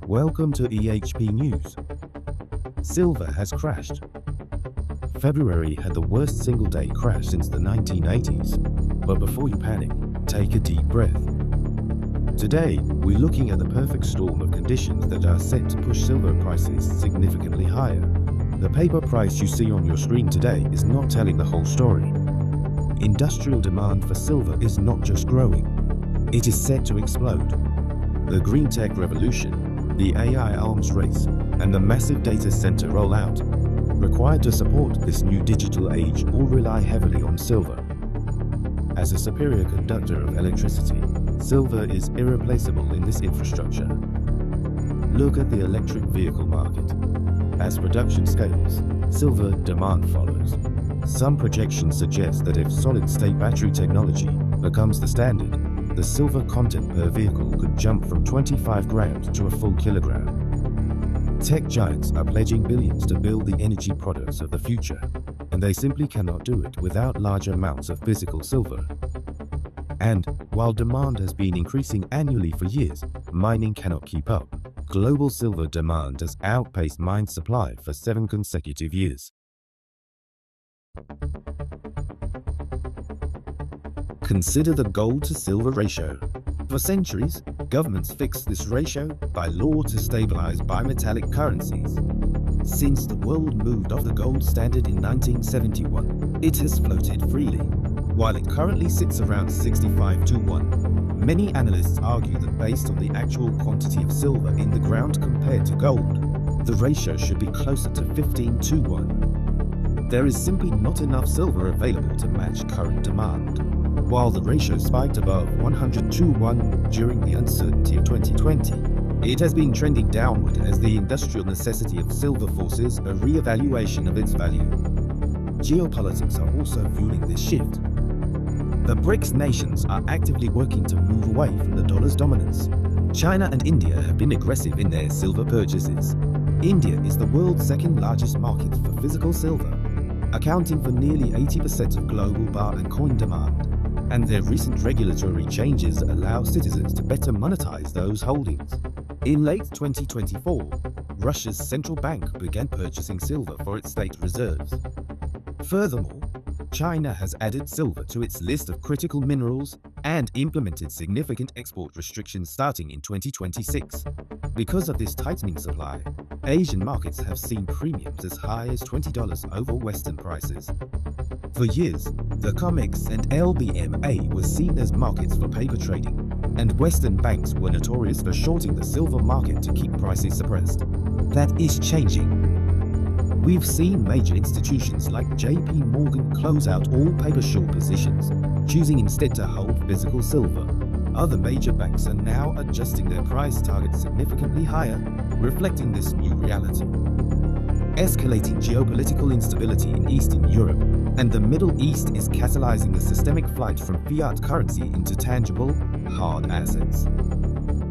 Welcome to EHP News. Silver has crashed. February had the worst single-day crash since the 1980s. But before you panic, take a deep breath. Today, we're looking at the perfect storm of conditions that are set to push silver prices significantly higher. The paper price you see on your screen today is not telling the whole story. Industrial demand for silver is not just growing, it is set to explode. The green tech revolution, the AI arms race, and the massive data center rollout required to support this new digital age all rely heavily on silver. As a superior conductor of electricity, silver is irreplaceable in this infrastructure. Look at the electric vehicle market. As production scales, silver demand follows. Some projections suggest that if solid-state battery technology becomes the standard, the silver content per vehicle could jump from 25 grams to a full kilogram. Tech giants are pledging billions to build the energy products of the future, and they simply cannot do it without large amounts of physical silver. And while demand has been increasing annually for years, mining cannot keep up. Global silver demand has outpaced mine supply for 7 consecutive years. Consider the gold-to-silver ratio. For centuries, governments fixed this ratio by law to stabilize bimetallic currencies. Since the world moved off the gold standard in 1971, it has floated freely. While it currently sits around 65-1, many analysts argue that based on the actual quantity of silver in the ground compared to gold, the ratio should be closer to 15-1. There is simply not enough silver available to match current demand. While the ratio spiked above 100-1 during the uncertainty of 2020, it has been trending downward as the industrial necessity of silver forces a re-evaluation of its value. Geopolitics are also fueling this shift. The BRICS nations are actively working to move away from the dollar's dominance. China and India have been aggressive in their silver purchases. India is the world's second largest market for physical silver, accounting for nearly 80% of global bar and coin demand. And their recent regulatory changes allow citizens to better monetize those holdings. In late 2024, Russia's central bank began purchasing silver for its state reserves. Furthermore, China has added silver to its list of critical minerals and implemented significant export restrictions starting in 2026. Because of this tightening supply, Asian markets have seen premiums as high as $20 over Western prices. For years, the COMEX and LBMA were seen as markets for paper trading, and Western banks were notorious for shorting the silver market to keep prices suppressed. That is changing. We've seen major institutions like JP Morgan close out all paper short positions, choosing instead to hold physical silver. Other major banks are now adjusting their price targets significantly higher, reflecting this new reality. Escalating geopolitical instability in Eastern Europe and the Middle East is catalyzing a systemic flight from fiat currency into tangible, hard assets.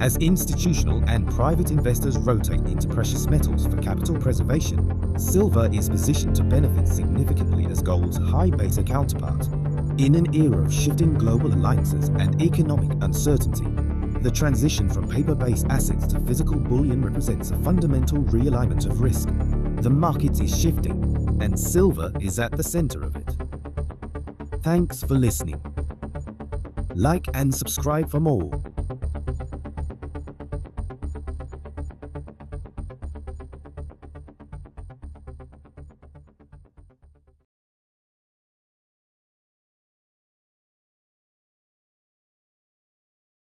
As institutional and private investors rotate into precious metals for capital preservation, silver is positioned to benefit significantly as gold's high beta counterpart. In an era of shifting global alliances and economic uncertainty, the transition from paper-based assets to physical bullion represents a fundamental realignment of risk. The market is shifting, and silver is at the center of it. Thanks for listening. Like and subscribe for more.